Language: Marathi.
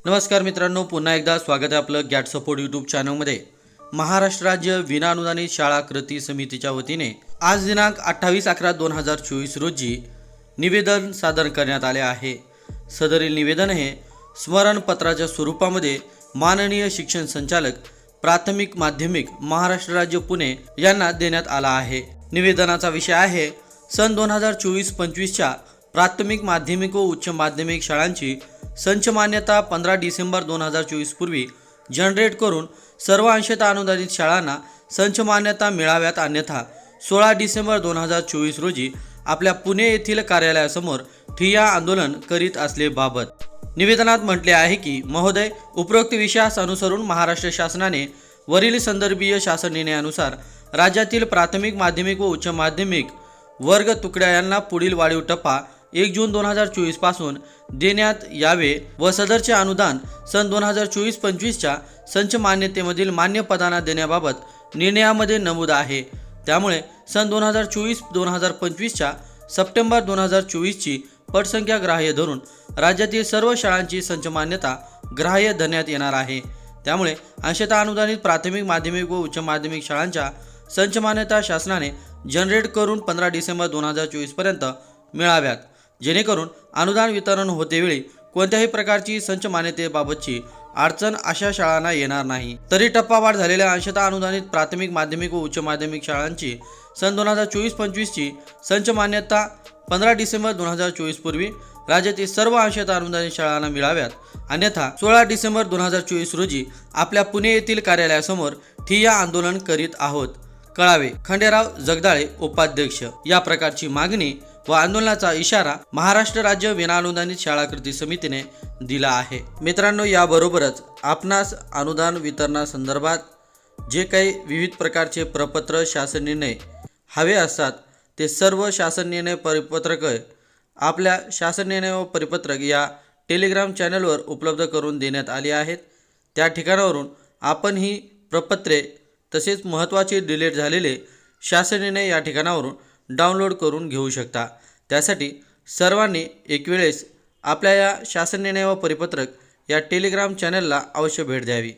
नमस्कार मित्रांनो, पुन्हा एकदा स्वागत आहे आपलं गॅट सपोर्ट यूट्यूब चॅनलमध्ये। महाराष्ट्र राज्य विनाअनुदानित शाळा कृती समितीच्या वतीने आज दिनांक 28/11/2024 रोजी निवेदन सादर करण्यात आले आहे। सदरील निवेदन हे स्मरणपत्राच्या स्वरूपामध्ये माननीय शिक्षण संचालक प्राथमिक माध्यमिक महाराष्ट्र राज्य पुणे यांना देण्यात आला आहे। निवेदनाचा विषय आहे सन 2024-25च्या प्राथमिक माध्यमिक व उच्च माध्यमिक शाळांची संच मान्यता 15 डिसेंबर 2024 पूर्वी जनरेट करून सर्व अंशतः अनुदानित शाळांना संच मान्यता मिळाव्यात, अन्यथा 16 डिसेंबर 2024 रोजी आपल्या पुणे येथील कार्यालयासमोर ठिय्या आंदोलन करीत असल्याबाबत निवेदनात म्हटले आहे की महोदय, उपरोक्त विषयास अनुसरून महाराष्ट्र शासनाने वरील संदर्भीय शासन निर्णयानुसार राज्यातील प्राथमिक माध्यमिक व उच्च माध्यमिक वर्ग तुकड्या यांना पुढील वाढीव टप्पा 1 जून 2024 पासून देण्यात यावे व सदरचे अनुदान सन 2024-25च्या संच मान्यतेमधील मान्य पदांना देण्याबाबत निर्णयामध्ये नमूद आहे। त्यामुळे सन 2024-2025च्या सप्टेंबर 2024ची पटसंख्या ग्राह्य धरून राज्यातील सर्व शाळांची संच मान्यता ग्राह्य धरण्यात येणार आहे। त्यामुळे अंशतः अनुदानित प्राथमिक माध्यमिक व उच्च माध्यमिक शाळांच्या संच मान्यता शासनाने जनरेट करून 15 डिसेंबर 2024 पर्यंत मिळाव्यात, जेणेकरून अनुदान वितरण होतेवेळी कोणत्याही प्रकारची संच मान्यतेबाबतची अडचण अशा शाळांना येणार नाही। तरी टप्पावार झालेल्या अंशतः अनुदानित प्राथमिक माध्यमिक व उच्च माध्यमिक शाळांची सन 2024-25ची संच मान्यता 15 डिसेंबर 2024 पूर्वी राज्यातील सर्व अंशतः अनुदानित शाळांना मिळाव्यात, अन्यथा 16 डिसेंबर 2024 रोजी आपल्या पुणे येथील कार्यालयासमोर ठिय्या आंदोलन करीत आहोत, कळावे। खंडेराव जगदाळे, उपाध्यक्ष। या प्रकारची मागणी व आंदोलनाचा इशारा महाराष्ट्र राज्य विनाअनुदानित शाळा कृती समितीने दिला आहे। मित्रांनो, याबरोबरच आपणास अनुदान वितरणासंदर्भात जे काही विविध प्रकारचे प्रपत्र शासन निर्णय हवे असतात ते सर्व शासन निर्णय परिपत्रक आपल्या शासन निर्णय व परिपत्रक या टेलिग्राम चॅनलवर उपलब्ध करून देण्यात आली आहेत। त्या ठिकाणावरून आपण ही प्रपत्रे तसेच महत्त्वाचे डिलीट झालेले शासन निर्णय या ठिकाणावरून डाउनलोड करून घेऊ शकता। त्यासाठी सर्वांनी एक वेळेस आपल्या या शासन निर्णय व परिपत्रक या टेलिग्राम चॅनलला अवश्य भेट द्यावी।